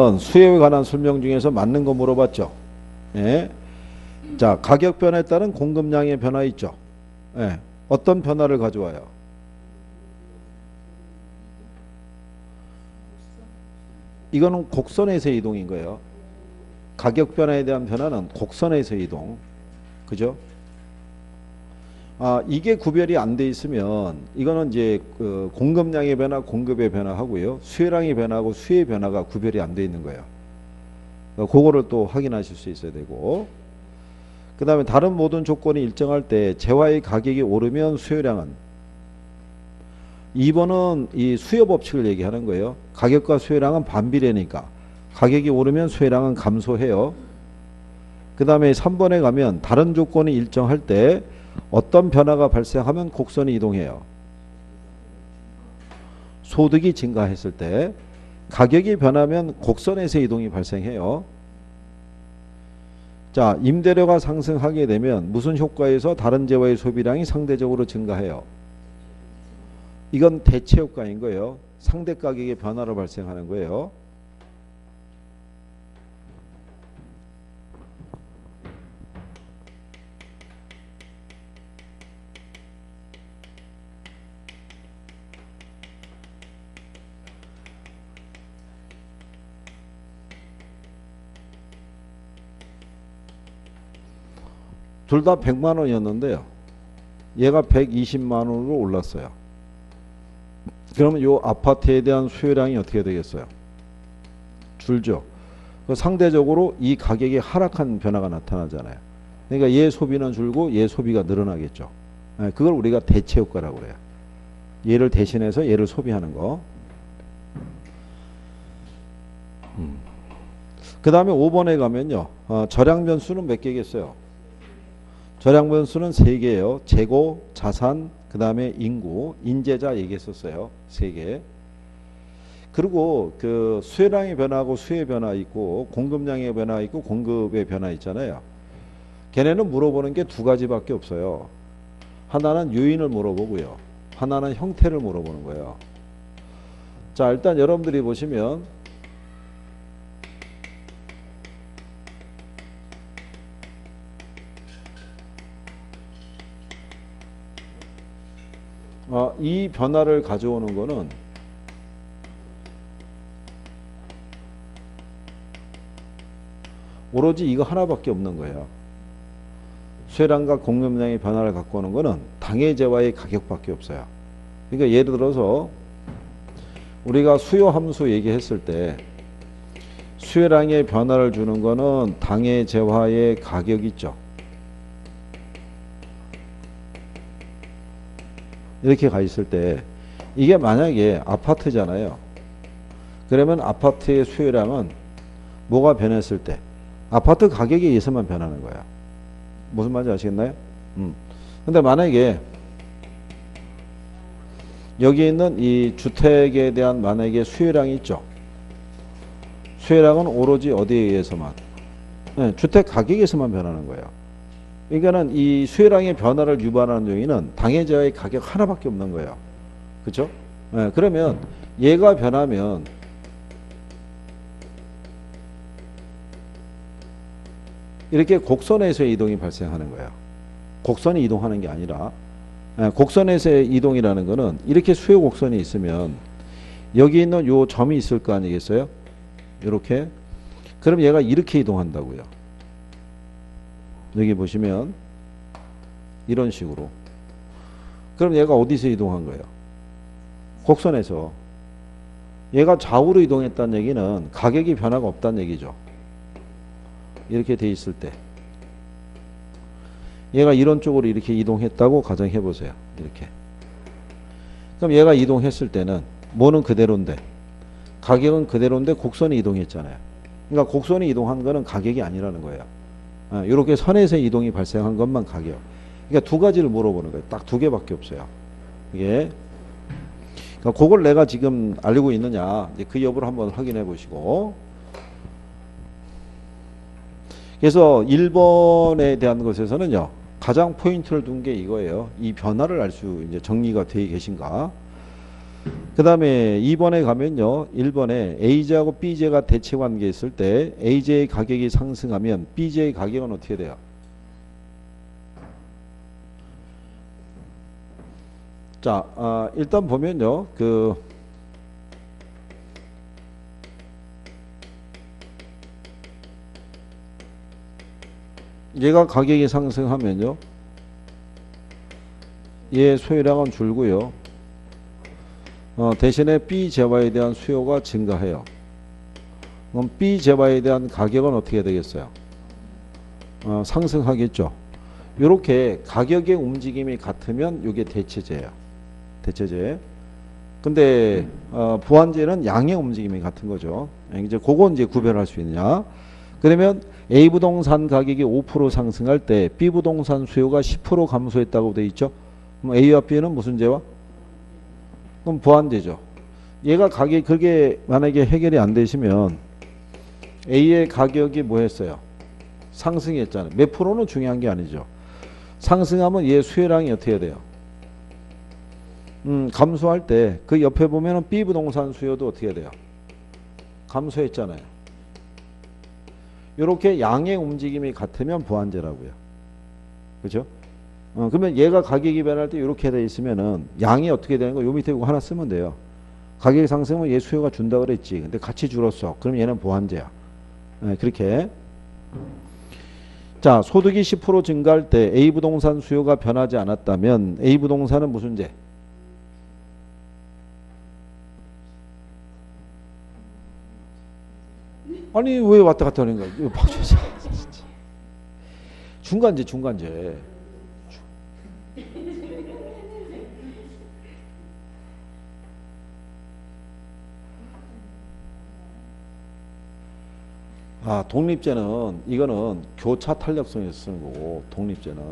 그러면 수요에 관한 설명 중에서 맞는 거 물어봤죠. 예. 자, 가격 변화에 따른 공급량의 변화 있죠. 예. 어떤 변화를 가져와요? 이거는 곡선에서의 이동인 거예요. 가격 변화에 대한 변화는 곡선에서의 이동. 그죠? 이게 구별이 안 돼 있으면 이거는 이제 그 공급량의 변화, 공급의 변화하고요. 수요량의 변화하고 수요의 변화가 구별이 안 돼 있는 거예요. 그거를 또 확인하실 수 있어야 되고. 그 다음에 다른 모든 조건이 일정할 때 재화의 가격이 오르면 수요량은 2번은 이 수요 법칙을 얘기하는 거예요. 가격과 수요량은 반비례니까 가격이 오르면 수요량은 감소해요. 그 다음에 3번에 가면 다른 조건이 일정할 때 어떤 변화가 발생하면 곡선이 이동해요. 소득이 증가했을 때 가격이 변하면 곡선에서 이동이 발생해요. 자, 임대료가 상승하게 되면 무슨 효과에서 다른 재화의 소비량이 상대적으로 증가해요? 이건 대체 효과인 거예요. 상대 가격의 변화로 발생하는 거예요. 둘 다 100만 원이었는데요. 얘가 120만 원으로 올랐어요. 그러면 이 아파트에 대한 수요량이 어떻게 되겠어요? 줄죠. 상대적으로 이 가격이 하락한 변화가 나타나잖아요. 그러니까 얘 소비는 줄고 얘 소비가 늘어나겠죠. 그걸 우리가 대체 효과라고 그래요. 얘를 대신해서 얘를 소비하는 거. 그 다음에 5번에 가면요. 절약 변수는 몇 개겠어요? 절약 변수는 3개예요. 재고, 자산, 그 다음에 인구, 인재자 얘기했었어요. 3개. 그리고 그 수요량의 변화하고 수요의 변화 있고 공급량의 변화 있고 공급의 변화 있잖아요. 걔네는 물어보는 게 2가지밖에 없어요. 하나는 요인을 물어보고요. 하나는 형태를 물어보는 거예요. 자, 일단 여러분들이 보시면 이 변화를 가져오는 거는 오로지 이거 하나밖에 없는 거예요. 수요량과 공급량의 변화를 갖고 오는 거는 당해 재화의 가격밖에 없어요. 그러니까 예를 들어서 우리가 수요 함수 얘기했을 때 수요량의 변화를 주는 거는 당해 재화의 가격 있죠. 이렇게 가 있을 때 이게 만약에 아파트잖아요. 그러면 아파트의 수요량은 뭐가 변했을 때 아파트 가격에 의해서만 변하는 거야. 무슨 말인지 아시겠나요? 근데 만약에 여기 있는 이 주택에 대한 만약에 수요량이 있죠. 수요량은 오로지 어디에 의해서만? 주택 가격에서만 변하는 거예요. 그러니까는 이 수요량의 변화를 유발하는 요인은 당해자의 가격 하나밖에 없는 거예요. 그렇죠? 그러면 얘가 변하면 이렇게 곡선에서의 이동이 발생하는 거예요. 곡선이 이동하는 게 아니라 곡선에서의 이동이라는 거는 이렇게 수요 곡선이 있으면 여기 있는 요 점이 있을 거 아니겠어요? 이렇게. 그럼 얘가 이렇게 이동한다고요. 여기 보시면 이런 식으로. 그럼 얘가 어디서 이동한 거예요? 곡선에서. 얘가 좌우로 이동했다는 얘기는 가격이 변화가 없다는 얘기죠. 이렇게 돼 있을 때 얘가 이런 쪽으로 이렇게 이동했다고 가정해 보세요. 이렇게. 그럼 얘가 이동했을 때는 뭐는 그대로인데 가격은 그대로인데 곡선이 이동했잖아요. 그러니까 곡선이 이동한 거는 가격이 아니라는 거예요. 이렇게 선에서 이동이 발생한 것만 가격. 그러니까 2가지를 물어보는 거예요. 딱 2개밖에 없어요. 이게. 그러니까 그걸 내가 지금 알고 있느냐 그 여부를 한번 확인해 보시고. 그래서 1번에 대한 것에서는요. 가장 포인트를 둔 게 이거예요. 이 변화를 알 수 이제 정리가 되어 계신가. 그 다음에 2번에 가면요. 1번에 A제하고 B제가 대체 관계에 있을 때 A제의 가격이 상승하면 B제의 가격은 어떻게 돼요? 자, 일단 보면요. 얘가 가격이 상승하면요. 얘 소유량은 줄고요. 대신에 B 재화에 대한 수요가 증가해요. 그럼 B 재화에 대한 가격은 어떻게 되겠어요? 상승하겠죠. 이렇게 가격의 움직임이 같으면 이게 대체제예요. 대체제. 근데 부환제는 양의 움직임이 같은 거죠. 이제 그건 이제 구별할 수 있느냐? 그러면 A 부동산 가격이 5% 상승할 때 B 부동산 수요가 10% 감소했다고 돼 있죠. 그럼 A와 B는 무슨 제와? 그럼 부환제죠. 얘가 가격이 그게 만약에 해결이 안 되시면 A의 가격이 뭐 했어요? 상승했잖아요. 몇 프로는 중요한 게 아니죠. 상승하면 얘 수요량이 어떻게 돼요? 감소할 때 그 옆에 보면은 B 부동산 수요도 어떻게 돼요? 감소했잖아요. 이렇게 양의 움직임이 같으면 부환제라고요. 그죠? 그러면 얘가 가격이 변할 때 이렇게 돼 있으면은 양이 어떻게 되는 거? 요 밑에 이거 하나 쓰면 돼요. 가격이 상승하면 얘 수요가 준다 그랬지. 근데 같이 줄었어. 그럼 얘는 부환제야. 그렇게. 자, 소득이 10% 증가할 때 A 부동산 수요가 변하지 않았다면 A 부동산은 무슨 제? 아니 왜 왔다 갔다 하는 거야? 이거 박주자. 중간제, 중간제. 독립제는 이거는 교차 탄력성에서 쓰는 거고, 독립제는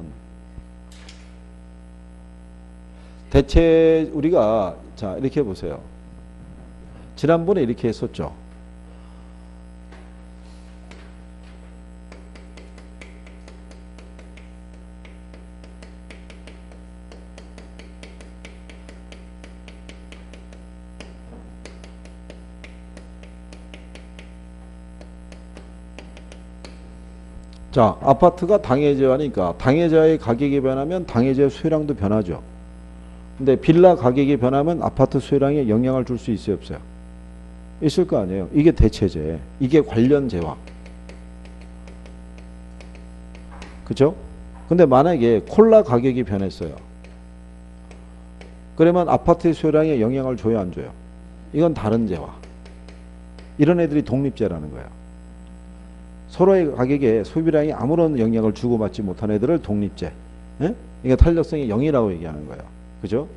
대체 우리가 자 이렇게 보세요. 지난번에 이렇게 했었죠. 자, 아파트가 당해제하니까 당해제의 가격이 변하면 당해제 수요량도 변하죠. 근데 빌라 가격이 변하면 아파트 수요량에 영향을 줄 수 있어요, 없어요? 있을 거 아니에요. 이게 대체제. 이게 관련제와. 그죠? 근데 만약에 콜라 가격이 변했어요. 그러면 아파트의 수요량에 영향을 줘요, 안 줘요? 이건 다른 제와. 이런 애들이 독립제라는 거예요. 서로의 가격에 소비량이 아무런 영향을 주고받지 못한 애들을 독립제. 예? 이게 탄력성이 0이라고 얘기하는 거예요. 그죠?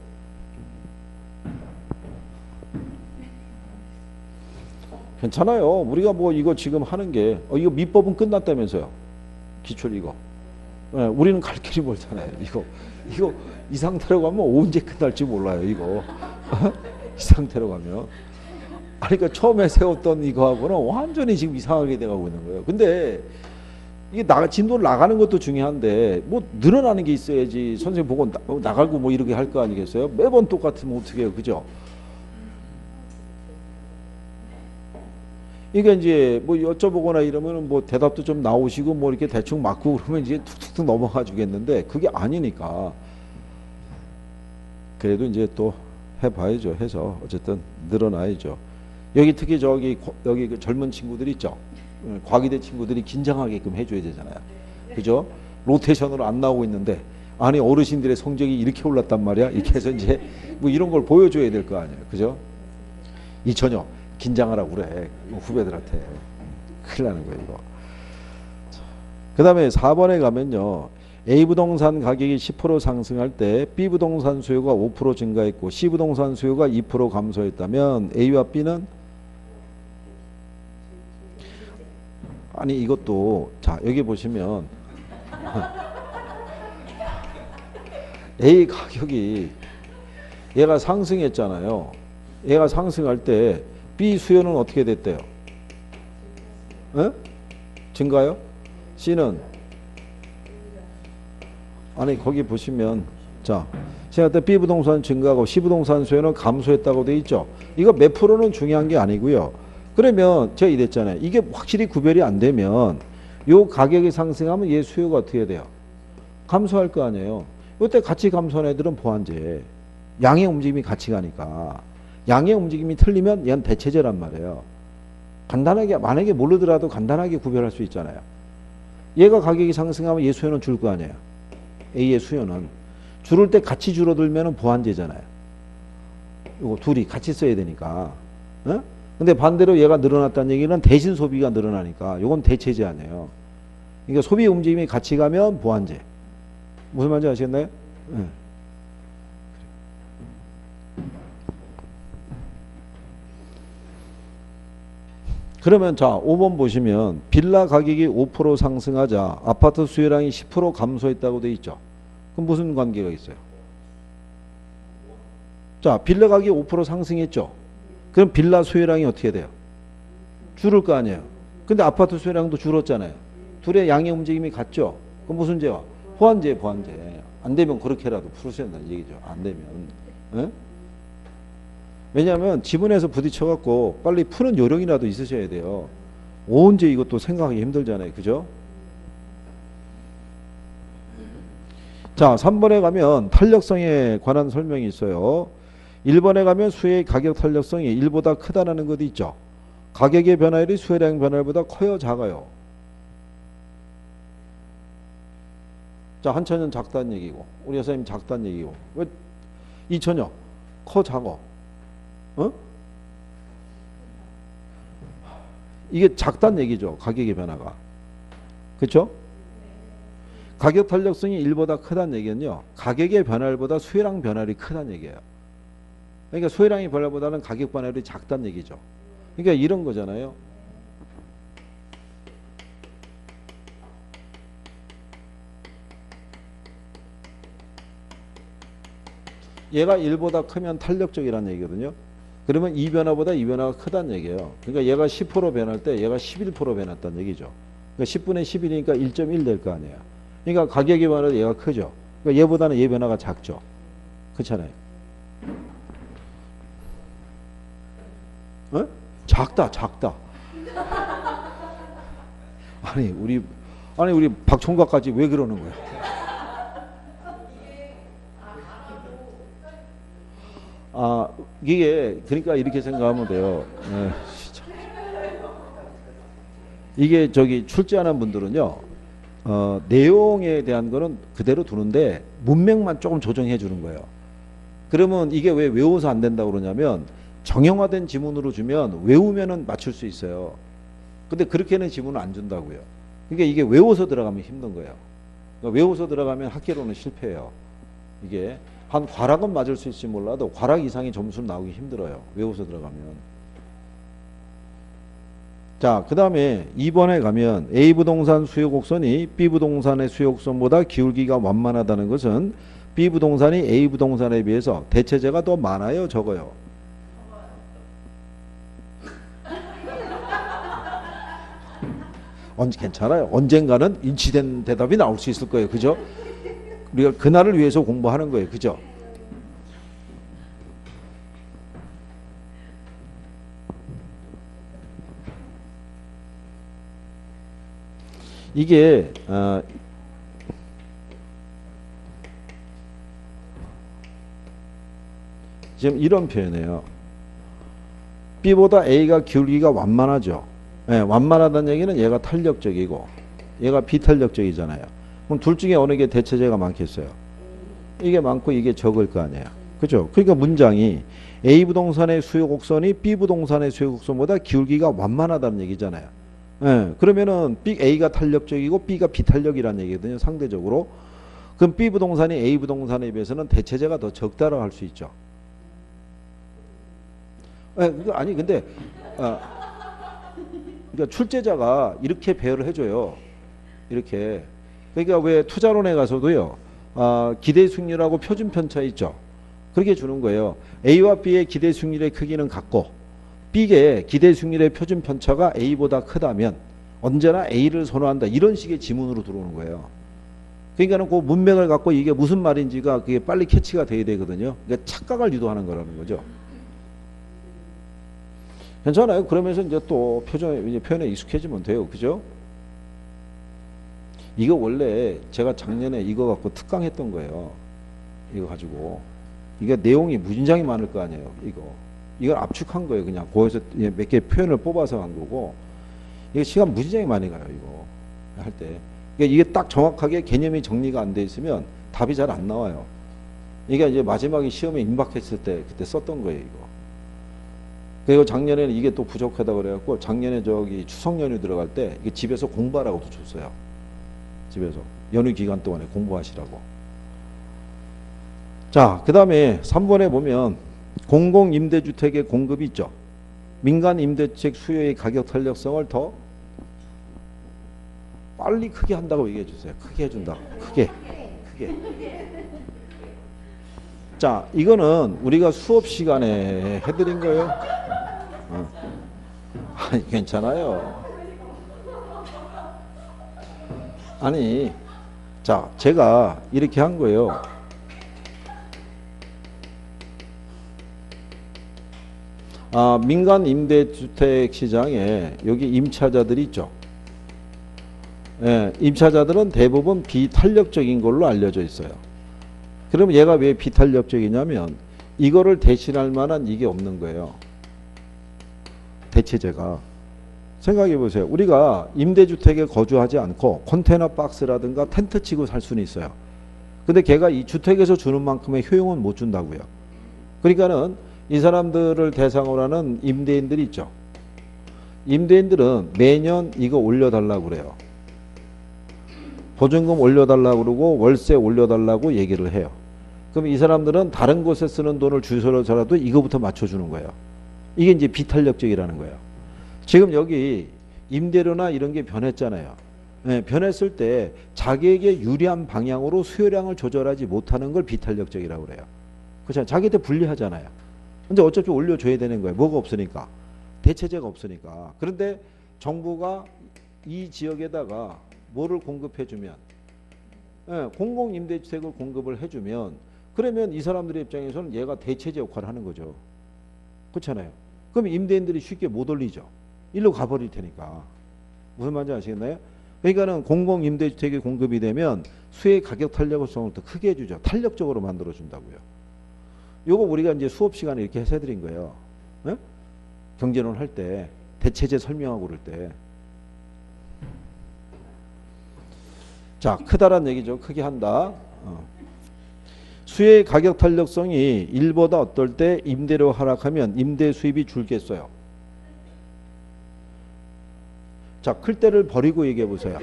괜찮아요. 우리가 뭐 이거 지금 하는 게 이거 미법은 끝났다면서요. 기출 이거. 예, 우리는 갈 길이 멀잖아요. 이거 이 상태로 가면 언제 끝날지 몰라요. 이거 이 상태로 가면. 그러니까 처음에 세웠던 이거하고는 완전히 지금 이상하게 돼가고 있는 거예요. 근데 이게 진도를 나가는 것도 중요한데 뭐 늘어나는 게 있어야지 선생님 보고 나가고 뭐 이렇게 할 거 아니겠어요? 매번 똑같으면 어떻게 해요? 그죠? 이게 이제 뭐 여쭤보거나 이러면 뭐 대답도 좀 나오시고 뭐 이렇게 대충 맞고 그러면 이제 툭툭툭 넘어가 주겠는데 그게 아니니까 그래도 이제 또 해봐야죠. 해서 어쨌든 늘어나야죠. 여기 특히 여기 그 젊은 친구들 있죠. 과기대 친구들이 긴장하게끔 해줘야 되잖아요. 그죠? 로테이션으로 안 나오고 있는데 아니 어르신들의 성적이 이렇게 올랐단 말이야. 이렇게 해서 이제 뭐 이런 걸 보여줘야 될 거 아니에요. 그죠? 이천여 긴장하라고 그래. 후배들한테. 큰일 나는 거예요. 이거. 그 다음에 4번에 가면요. A 부동산 가격이 10% 상승할 때 B 부동산 수요가 5% 증가했고 C 부동산 수요가 2% 감소했다면 A와 B는 아니 이것도 자 여기 보시면 A 가격이 얘가 상승했잖아요. 얘가 상승할 때 B 수요는 어떻게 됐대요? 에? 증가요? C는 아니 거기 보시면 자 생각할 때 B 부동산 증가하고 C 부동산 수요는 감소했다고 돼 있죠. 이거 몇 프로는 중요한 게 아니고요. 그러면 제가 이랬잖아요. 이게 확실히 구별이 안 되면 요 가격이 상승하면 얘 수요가 어떻게 돼요? 감소할 거 아니에요. 이때 같이 감소한 애들은 보완제. 양의 움직임이 같이 가니까. 양의 움직임이 틀리면 얘는 대체제란 말이에요. 간단하게 만약에 모르더라도 간단하게 구별할 수 있잖아요. 얘가 가격이 상승하면 얘 수요는 줄 거 아니에요. A의 수요는. 줄을 때 같이 줄어들면 보완제잖아요. 이거 둘이 같이 써야 되니까. 어? 근데 반대로 얘가 늘어났다는 얘기는 대신 소비가 늘어나니까 이건 대체제 아니에요. 그러니까 소비 움직임이 같이 가면 보완제. 무슨 말인지 아시겠나요? 네. 그러면 자 5번 보시면 빌라 가격이 5% 상승하자 아파트 수요량이 10% 감소했다고 돼 있죠. 그럼 무슨 관계가 있어요? 자 빌라 가격이 5% 상승했죠. 그럼 빌라 수요량이 어떻게 돼요? 줄을 거 아니에요. 근데 아파트 수요량도 줄었잖아요. 둘의 양의 움직임이 같죠. 그럼 무슨 제와? 보완제, 보완제. 안 되면 그렇게라도 풀으셔야 된다는 얘기죠. 안 되면. 에? 왜냐하면 지분에서 부딪혀갖고 빨리 푸는 요령이라도 있으셔야 돼요. 언제 이것도 생각하기 힘들잖아요. 그죠? 자, 3번에 가면 탄력성에 관한 설명이 있어요. 1번에 가면 수요의 가격 탄력성이 1보다 크다라는 것도 있죠. 가격의 변화율이 수요량 변화율보다 커요, 작아요? 자, 한천은 작다는 얘기고 우리 여사님 작다는 얘기고 왜 이천여 커 작어? 어? 이게 작다는 얘기죠. 가격의 변화가. 그렇죠? 가격 탄력성이 1보다 크다는 얘기는요. 가격의 변화율보다 수요량 변화율이 크다는 얘기예요. 그러니까 수요량의 변화보다는 가격 변화율이 작다는 얘기죠. 그러니까 이런 거잖아요. 얘가 1보다 크면 탄력적이라는 얘기거든요. 그러면 이 변화보다 이 변화가 크다는 얘기예요. 그러니까 얘가 10% 변할 때 얘가 11% 변했다는 얘기죠. 그러니까 10분의 11이니까 1.1 될 거 아니에요. 그러니까 가격이 변화도 얘가 크죠. 그러니까 얘보다는 얘 변화가 작죠. 그렇잖아요. 어? 작다, 작다. 아니 우리 박 총각까지 왜 그러는 거야? 아, 이게 그러니까 이렇게 생각하면 돼요. 네, 이게 저기 출제하는 분들은요. 내용에 대한 거는 그대로 두는데 문맥만 조금 조정해 주는 거예요. 그러면 이게 왜 외워서 안 된다고 그러냐면 정형화된 지문으로 주면 외우면은 맞출 수 있어요. 근데 그렇게는 지문을 안 준다고요. 그러니까 이게 외워서 들어가면 힘든 거예요. 그러니까 외워서 들어가면 학계로는 실패해요. 이게 한 과락은 맞을 수 있을지 몰라도 과락 이상의 점수는 나오기 힘들어요. 외워서 들어가면. 자, 그 다음에 2번에 가면 A 부동산 수요 곡선이 B 부동산의 수요 곡선보다 기울기가 완만하다는 것은 B 부동산이 A 부동산에 비해서 대체재가 더 많아요, 적어요? 괜찮아요. 언젠가는 일치된 대답이 나올 수 있을 거예요. 그죠? 우리가 그날을 위해서 공부하는 거예요. 그죠? 이게 지금 이런 표현이에요. B보다 A가 기울기가 완만하죠. 네, 완만하다는 얘기는 얘가 탄력적이고 얘가 비탄력적이잖아요. 그럼 둘 중에 어느 게 대체재가 많겠어요? 이게 많고 이게 적을 거 아니에요. 그죠? 그러니까 문장이 A 부동산의 수요 곡선이 B 부동산의 수요 곡선보다 기울기가 완만하다는 얘기잖아요. 예, 그러면은 A가 탄력적이고 B가 비탄력이라는 얘기거든요. 상대적으로. 그럼 B 부동산이 A 부동산에 비해서는 대체재가 더 적다라고 할 수 있죠. 예, 아니 근데 그러니까 출제자가 이렇게 배열을 해줘요. 이렇게. 그러니까 왜 투자론에 가서도요. 기대 수익률하고 표준 편차 있죠. 그렇게 주는 거예요. A와 B의 기대 수익률의 크기는 같고 B의 기대 수익률의 표준 편차가 A보다 크다면 언제나 A를 선호한다. 이런 식의 지문으로 들어오는 거예요. 그러니까는 그 문맥을 갖고 이게 무슨 말인지가 그게 빨리 캐치가 돼야 되거든요. 그러니까 착각을 유도하는 거라는 거죠. 괜찮아요. 그러면서 이제 또 표현에 익숙해지면 돼요. 그죠? 이거 원래 제가 작년에 이거 갖고 특강했던 거예요. 이거 가지고. 이게 내용이 무진장이 많을 거 아니에요. 이걸 압축한 거예요. 그냥 거기서 몇 개 표현을 뽑아서 한 거고. 이게 시간 무진장이 많이 가요. 이거 할 때. 그러니까 이게 딱 정확하게 개념이 정리가 안 돼 있으면 답이 잘 안 나와요. 이게 이제 마지막에 시험에 임박했을 때 그때 썼던 거예요. 이거. 그리고 작년에는 이게 또 부족하다 그래갖고 작년에 저기 추석 연휴 들어갈 때 이게 집에서 공부하라고도 줬어요. 집에서 연휴 기간 동안에 공부하시라고. 자, 그 다음에 3번에 보면 공공임대주택의 공급이 있죠. 민간임대주택 수요의 가격 탄력성을 더 빨리 크게 한다고 얘기해 주세요. 크게 해준다. 크게. 자, 이거는 우리가 수업 시간에 해드린 거예요. 아니, 괜찮아요. 아니, 자, 제가 이렇게 한 거예요. 민간 임대주택 시장에 여기 임차자들이 있죠. 예, 임차자들은 대부분 비탄력적인 걸로 알려져 있어요. 그럼 얘가 왜 비탄력적이냐면 이거를 대신할 만한 이게 없는 거예요. 대체제가. 생각해 보세요. 우리가 임대주택에 거주하지 않고 컨테이너 박스라든가 텐트 치고 살 수는 있어요. 근데 걔가 이 주택에서 주는 만큼의 효용은 못 준다고요. 그러니까는 이 사람들을 대상으로 하는 임대인들이 있죠. 임대인들은 매년 이거 올려달라고 그래요. 보증금 올려달라고 그러고 월세 올려달라고 얘기를 해요. 그럼 이 사람들은 다른 곳에 쓰는 돈을 주서라도 이거부터 맞춰주는 거예요. 이게 이제 비탄력적이라는 거예요. 지금 여기 임대료나 이런 게 변했잖아요. 네, 변했을 때 자기에게 유리한 방향으로 수요량을 조절하지 못하는 걸 비탄력적이라고 그래요. 그렇죠? 자기한테 불리하잖아요. 근데 어차피 올려줘야 되는 거예요. 뭐가 없으니까. 대체제가 없으니까. 그런데 정부가 이 지역에다가 뭐를 공급해주면, 공공임대주택을 공급을 해주면, 그러면 이 사람들의 입장에서는 얘가 대체제 역할을 하는 거죠. 그렇잖아요. 그럼 임대인들이 쉽게 못 올리죠. 일로 가버릴 테니까. 무슨 말인지 아시겠나요? 그러니까는 공공임대주택이 공급이 되면 수의 가격 탄력성을 더 크게 해주죠. 탄력적으로 만들어준다고요. 요거 우리가 이제 수업 시간에 이렇게 해서 해드린 거예요. 네? 경제론 할 때, 대체제 설명하고 그럴 때. 자, 크다란 얘기죠. 크게 한다. 수의 가격 탄력성이 1보다 어떨 때 임대료 하락하면 임대 수입이 줄겠어요. 자, 클 때를 버리고 얘기해 보세요.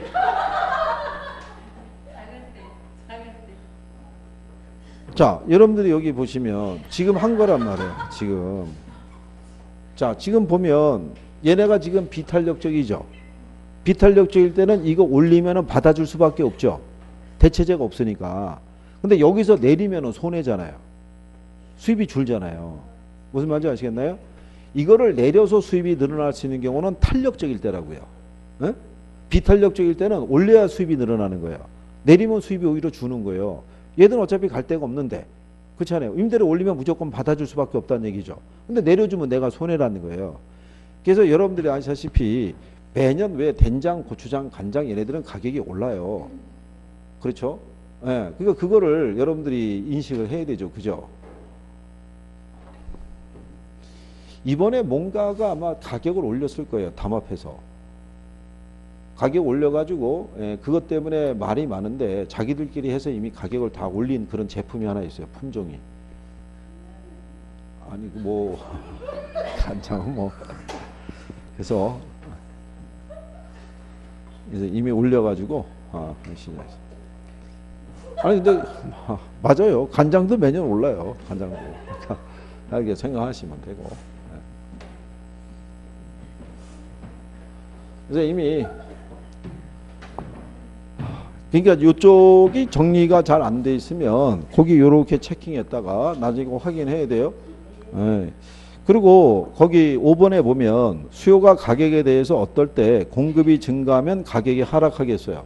자, 여러분들이 여기 보시면 지금 한 거란 말이에요. 지금. 자, 지금 보면 얘네가 지금 비탄력적이죠. 비탄력적일 때는 이거 올리면은 받아줄 수밖에 없죠. 대체제가 없으니까. 근데 여기서 내리면은 손해잖아요. 수입이 줄잖아요. 무슨 말인지 아시겠나요? 이거를 내려서 수입이 늘어날 수 있는 경우는 탄력적일 때라고요. 에? 비탄력적일 때는 올려야 수입이 늘어나는 거예요. 내리면 수입이 오히려 주는 거예요. 얘들은 어차피 갈 데가 없는데. 그렇지 않아요? 임대료 올리면 무조건 받아줄 수밖에 없다는 얘기죠. 근데 내려주면 내가 손해라는 거예요. 그래서 여러분들이 아시다시피 매년 왜 된장, 고추장, 간장 얘네들은 가격이 올라요. 그렇죠? 예. 그러니까 그거를 여러분들이 인식을 해야 되죠. 그죠? 이번에 뭔가가 아마 가격을 올렸을 거예요. 담합해서. 가격 올려가지고, 그것 때문에 말이 많은데 자기들끼리 해서 이미 가격을 다 올린 그런 제품이 하나 있어요. 품종이. 아니, 뭐, 간장은 뭐. 그래서 이미 올려가지고, 아니, 근데, 맞아요. 간장도 매년 올라요. 간장도. 이렇게 생각하시면 되고. 그래서 이미, 그러니까 이쪽이 정리가 잘 안 돼 있으면, 거기 요렇게 체킹했다가 나중에 확인해야 돼요. 그리고 거기 5번에 보면 수요가 가격에 대해서 어떨 때 공급이 증가하면 가격이 하락하겠어요.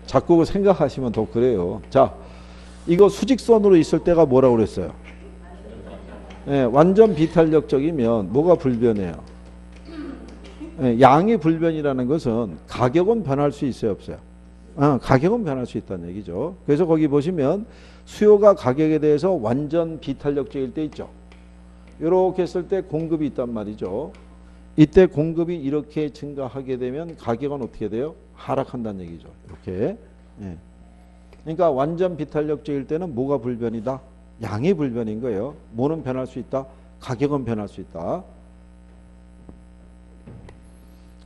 자꾸 생각하시면 더 그래요. 자, 이거 수직선으로 있을 때가 뭐라고 그랬어요? 예, 완전 비탄력적이면 뭐가 불변해요? 예, 양이 불변이라는 것은 가격은 변할 수 있어요, 없어요? 가격은 변할 수 있다는 얘기죠. 그래서 거기 보시면 수요가 가격에 대해서 완전 비탄력적일 때 있죠. 이렇게 했을 때 공급이 있단 말이죠. 이때 공급이 이렇게 증가하게 되면 가격은 어떻게 돼요? 하락한다는 얘기죠. 이렇게. 예. 그러니까 완전 비탄력적일 때는 뭐가 불변이다? 양이 불변인 거예요. 뭐는 변할 수 있다? 가격은 변할 수 있다.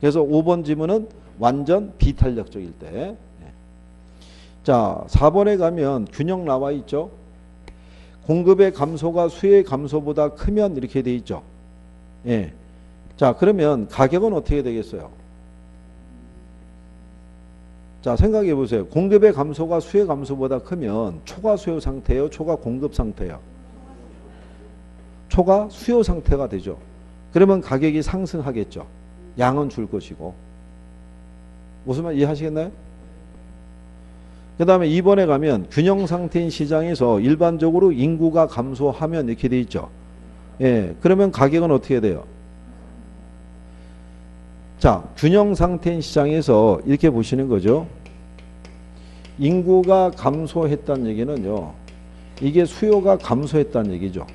그래서 5번 지문은 완전 비탄력적일 때. 예. 자, 4번에 가면 균형 나와 있죠. 공급의 감소가 수요의 감소보다 크면 이렇게 돼 있죠. 예. 자, 그러면 가격은 어떻게 되겠어요? 자, 생각해 보세요. 공급의 감소가 수요의 감소보다 크면 초과 수요 상태예요? 초과 공급 상태예요? 초과 수요 상태가 되죠. 그러면 가격이 상승하겠죠. 양은 줄 것이고. 무슨 말 이해하시겠나요? 그 다음에 2번에 가면 균형 상태인 시장에서 일반적으로 인구가 감소하면 이렇게 돼 있죠. 예, 그러면 가격은 어떻게 돼요? 자, 균형 상태인 시장에서 이렇게 보시는 거죠. 인구가 감소했다는 얘기는요. 이게 수요가 감소했다는 얘기죠.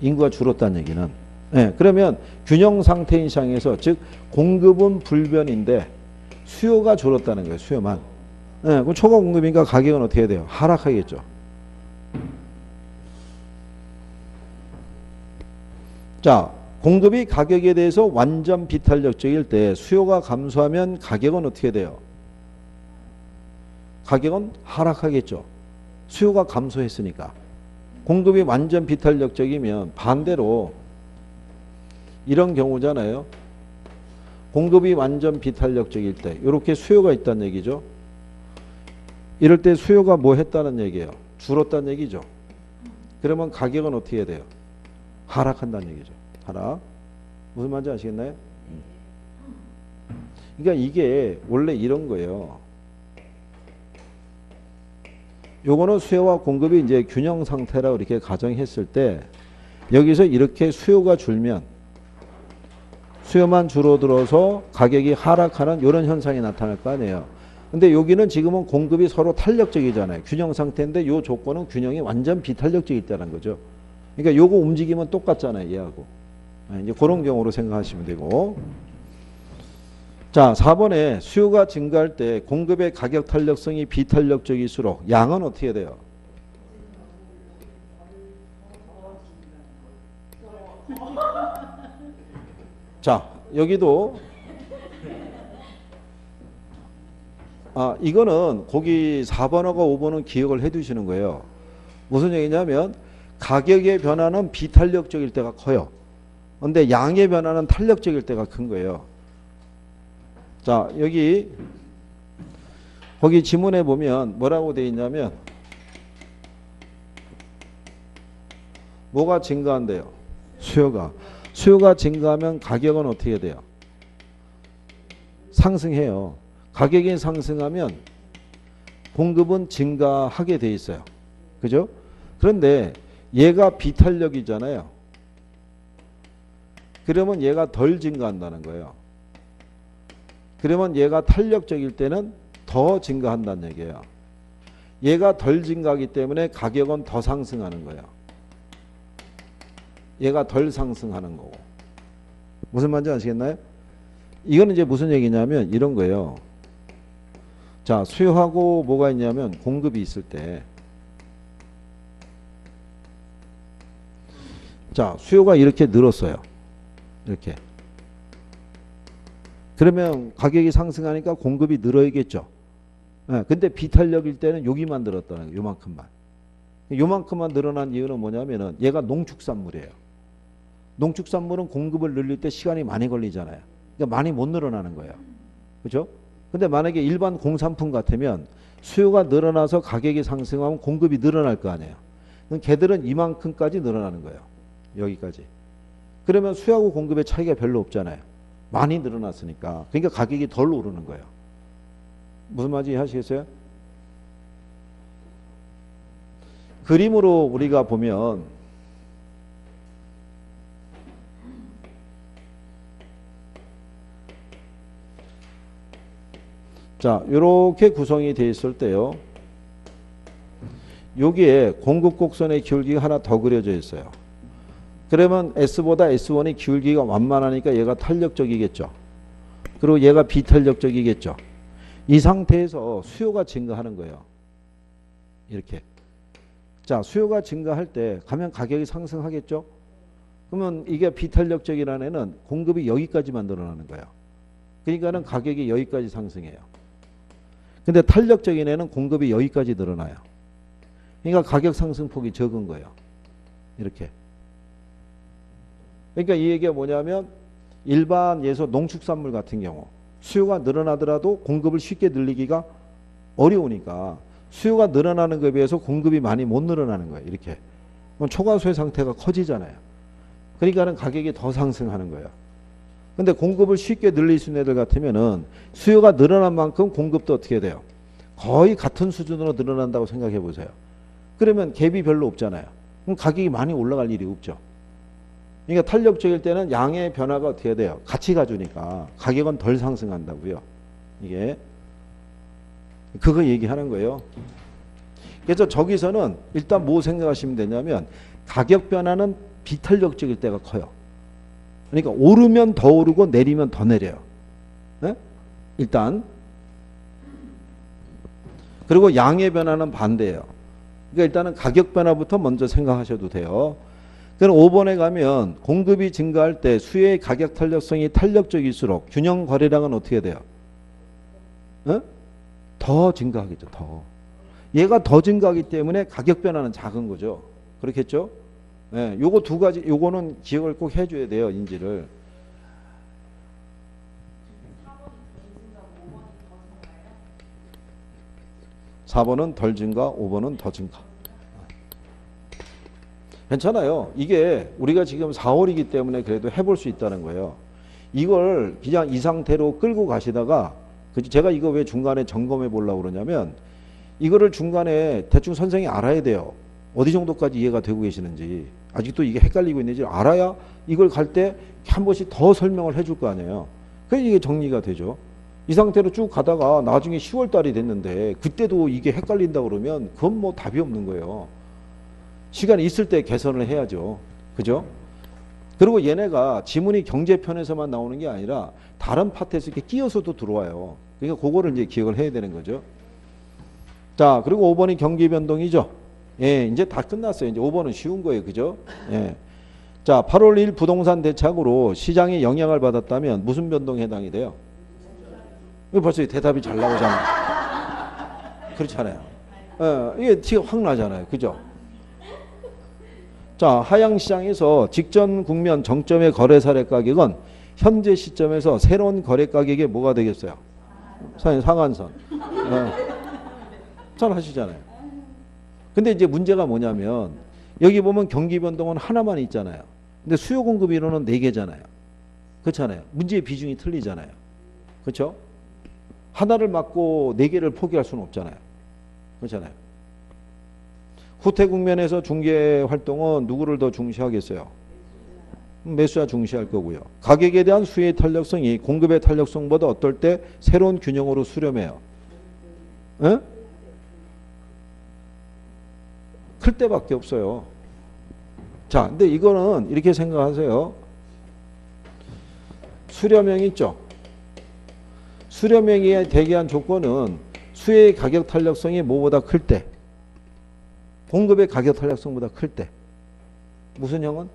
인구가 줄었다는 얘기는. 예, 그러면 균형 상태인 시장에서 즉 공급은 불변인데 수요가 줄었다는 거예요. 수요만. 예, 그럼 초과 공급이니까 가격은 어떻게 돼요? 하락하겠죠. 자, 공급이 가격에 대해서 완전 비탄력적일 때 수요가 감소하면 가격은 어떻게 돼요? 가격은 하락하겠죠. 수요가 감소했으니까. 공급이 완전 비탄력적이면 반대로 이런 경우잖아요. 공급이 완전 비탄력적일 때 이렇게 수요가 있다는 얘기죠. 이럴 때 수요가 뭐 했다는 얘기예요? 줄었다는 얘기죠. 그러면 가격은 어떻게 해야 돼요? 하락한다는 얘기죠. 하락. 무슨 말인지 아시겠나요? 그러니까 이게 원래 이런 거예요. 요거는 수요와 공급이 이제 균형 상태라고 이렇게 가정했을 때 여기서 이렇게 수요가 줄면 수요만 줄어들어서 가격이 하락하는 이런 현상이 나타날 거 아니에요. 근데 여기는 지금은 공급이 서로 탄력적이잖아요. 균형 상태인데 요 조건은 균형이 완전 비탄력적일 때라는 거죠. 그러니까 요거 움직이면 똑같잖아요. 얘하고. 이제 그런 경우로 생각하시면 되고. 자, 4번에 수요가 증가할 때 공급의 가격 탄력성이 비탄력적일수록 양은 어떻게 돼요? 자, 여기도 이거는 거기 4번하고 5번은 기억을 해 두시는 거예요. 무슨 얘기냐면 가격의 변화는 비탄력적일 때가 커요. 근데 양의 변화는 탄력적일 때가 큰 거예요. 자, 거기 지문에 보면 뭐라고 되어 있냐면 뭐가 증가한대요? 수요가 증가하면 가격은 어떻게 돼요? 상승해요. 가격이 상승하면 공급은 증가하게 돼 있어요. 그죠? 그런데 얘가 비탄력이잖아요. 그러면 얘가 덜 증가한다는 거예요. 그러면 얘가 탄력적일 때는 더 증가한다는 얘기예요. 얘가 덜 증가하기 때문에 가격은 더 상승하는 거예요. 얘가 덜 상승하는 거고. 무슨 말인지 아시겠나요? 이거는 이제 무슨 얘기냐면 이런 거예요. 자, 수요하고 뭐가 있냐면 공급이 있을 때 자, 수요가 이렇게 늘었어요. 이렇게. 그러면 가격이 상승하니까 공급이 늘어야겠죠. 네, 근데 비탄력일 때는 여기만 늘었다는 거예요. 요만큼만. 요만큼만 늘어난 이유는 뭐냐면은 얘가 농축산물이에요. 농축산물은 공급을 늘릴 때 시간이 많이 걸리잖아요. 그러니까 많이 못 늘어나는 거예요. 그렇죠? 근데 만약에 일반 공산품 같으면 수요가 늘어나서 가격이 상승하면 공급이 늘어날 거 아니에요. 그럼 걔들은 이만큼까지 늘어나는 거예요. 여기까지. 그러면 수요하고 공급의 차이가 별로 없잖아요. 많이 늘어났으니까. 그러니까 가격이 덜 오르는 거예요. 무슨 말인지 이해하시겠어요? 그림으로 우리가 보면 자, 이렇게 구성이 되어 있을 때요. 여기에 공급 곡선의 기울기가 하나 더 그려져 있어요. 그러면 S보다 S1이 기울기가 완만하니까 얘가 탄력적이겠죠. 그리고 얘가 비탄력적이겠죠. 이 상태에서 수요가 증가하는 거예요. 이렇게. 자, 수요가 증가할 때 가면 가격이 상승하겠죠. 그러면 이게 비탄력적이라는 애는 공급이 여기까지만 늘어나는 거예요. 그러니까는 가격이 여기까지 상승해요. 근데 탄력적인 애는 공급이 여기까지 늘어나요. 그러니까 가격 상승폭이 적은 거예요. 이렇게. 그러니까 이 얘기가 뭐냐면 일반에서 농축산물 같은 경우 수요가 늘어나더라도 공급을 쉽게 늘리기가 어려우니까 수요가 늘어나는 것에 비해서 공급이 많이 못 늘어나는 거예요. 이렇게. 그럼 초과수요 상태가 커지잖아요. 그러니까는 가격이 더 상승하는 거예요. 근데 공급을 쉽게 늘릴 수 있는 애들 같으면은 수요가 늘어난 만큼 공급도 어떻게 돼요? 거의 같은 수준으로 늘어난다고 생각해 보세요. 그러면 갭이 별로 없잖아요. 그럼 가격이 많이 올라갈 일이 없죠. 그러니까 탄력적일 때는 양의 변화가 어떻게 돼요? 같이 가주니까 가격은 덜 상승한다고요. 이게 그거 얘기하는 거예요. 그래서 저기서는 일단 뭐 생각하시면 되냐면 가격 변화는 비탄력적일 때가 커요. 그러니까 오르면 더 오르고 내리면 더 내려요. 네? 일단 그리고 양의 변화는 반대예요. 그러니까 일단은 가격 변화부터 먼저 생각하셔도 돼요. 그럼 5번에 가면 공급이 증가할 때 수요의 가격 탄력성이 탄력적일수록 균형 거래량은 어떻게 돼요? 네? 더 증가하겠죠. 더. 얘가 더 증가하기 때문에 가격 변화는 작은 거죠. 그렇겠죠? 예, 요거 두 가지, 요거는 기억을 꼭 해줘야 돼요, 인지를. 4번은 덜 증가, 5번은 더 증가. 괜찮아요. 이게 우리가 지금 4월이기 때문에 그래도 해볼 수 있다는 거예요. 이걸 그냥 이 상태로 끌고 가시다가, 제가 이거 왜 중간에 점검해 보려고 그러냐면, 이거를 중간에 대충 선생님이 알아야 돼요. 어디 정도까지 이해가 되고 계시는지. 아직도 이게 헷갈리고 있는지 알아야 이걸 갈 때 한 번씩 더 설명을 해줄 거 아니에요. 그래서 이게 정리가 되죠. 이 상태로 쭉 가다가 나중에 10월 달이 됐는데 그때도 이게 헷갈린다 그러면 그건 뭐 답이 없는 거예요. 시간이 있을 때 개선을 해야죠. 그죠? 그리고 얘네가 지문이 경제편에서만 나오는 게 아니라 다른 파트에서 이렇게 끼어서도 들어와요. 그러니까 그거를 이제 기억을 해야 되는 거죠. 자, 그리고 5번이 경기 변동이죠. 예, 이제 다 끝났어요. 이제 5번은 쉬운 거예요. 그죠? 예. 자, 8월 1일 부동산 대책으로 시장에 영향을 받았다면 무슨 변동에 해당이 돼요? 벌써 대답이 잘 나오잖아요. 그렇잖아요. 예, 이게 티가 확 나잖아요. 그죠? 자, 하향시장에서 직전 국면 정점의 거래 사례 가격은 현재 시점에서 새로운 거래 가격이 뭐가 되겠어요? 상한선. 잘 하시잖아요. 근데 이제 문제가 뭐냐면 여기 보면 경기 변동은 하나만 있잖아요. 근데 수요 공급 이론은 4개잖아요. 그렇잖아요. 문제의 비중이 틀리잖아요. 그렇죠? 하나를 맞고 4개를 포기할 수는 없잖아요. 그렇잖아요. 후퇴 국면에서 중개 활동은 누구를 더 중시하겠어요? 매수자 중시할 거고요. 가격에 대한 수요의 탄력성이 공급의 탄력성보다 어떨 때 새로운 균형으로 수렴해요? 에? 클 때밖에 없어요. 자, 근데 이거는 이렇게 생각하세요. 수렴형 있죠? 수렴형에 대기한 조건은 수요의 가격 탄력성이 뭐보다 클 때, 공급의 가격 탄력성보다 클 때. 무슨 형은?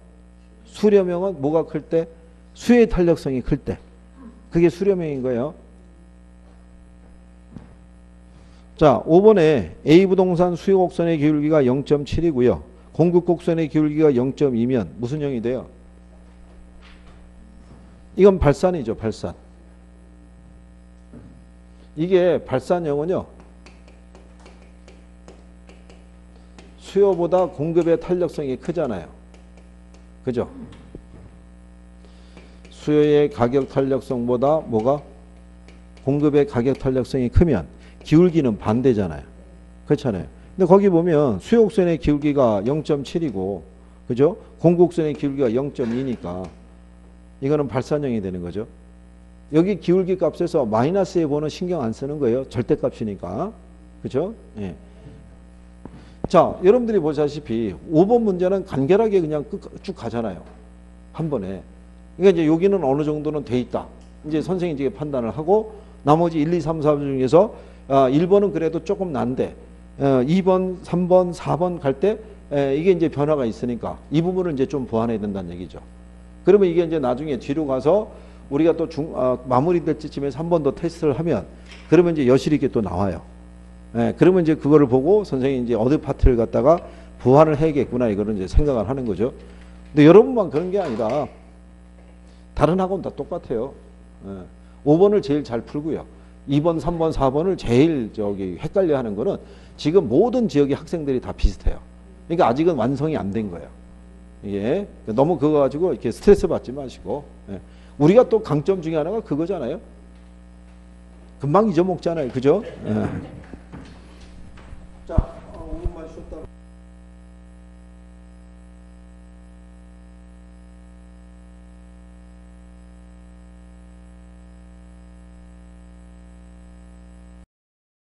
수렴형은 뭐가 클 때? 수요의 탄력성이 클 때. 그게 수렴형인 거예요. 자, 5번에 A 부동산 수요 곡선의 기울기가 0.7이고요. 공급 곡선의 기울기가 0.2면 무슨 형이 돼요? 이건 발산이죠, 발산. 이게 발산형은요, 수요보다 공급의 탄력성이 크잖아요. 그죠? 수요의 가격 탄력성보다 뭐가? 공급의 가격 탄력성이 크면 기울기는 반대잖아요. 그렇잖아요. 근데 거기 보면 수요곡선의 기울기가 0.7이고, 그죠? 공곡선의 기울기가 0.2니까 이거는 발산형이 되는 거죠. 여기 기울기 값에서 마이너스 해보는 신경 안 쓰는 거예요. 절대값이니까. 그죠? 예. 자, 여러분들이 보시다시피 5번 문제는 간결하게 그냥 쭉 가잖아요. 한 번에. 그러니까 이제 여기는 어느 정도는 돼 있다. 이제 선생님이 이제 판단을 하고 나머지 1, 2, 3, 4번 중에서 1번은 그래도 조금 난데 2번, 3번, 4번 갈 때 이게 이제 변화가 있으니까 이 부분을 이제 좀 보완해야 된다는 얘기죠. 그러면 이게 이제 나중에 뒤로 가서 우리가 또 마무리될 때쯤에서 한 번 더 테스트를 하면 그러면 이제 여실히 이게 또 나와요. 그러면 이제 그거를 보고 선생님이 이제 어느 파트를 갖다가 보완을 해야겠구나 이거를 이제 생각을 하는 거죠. 근데 여러분만 그런 게 아니라 다른 학원 다 똑같아요. 5번을 제일 잘 풀고요. 2번, 3번, 4번을 제일 헷갈려 하는 거는 지금 모든 지역의 학생들이 다 비슷해요. 그러니까 아직은 완성이 안 된 거예요. 이게 너무 그거 가지고 이렇게 스트레스 받지 마시고 우리가 또 강점 중에 하나가 그거잖아요. 금방 잊어먹잖아요. 그죠? 자, 5분만 쉬었다.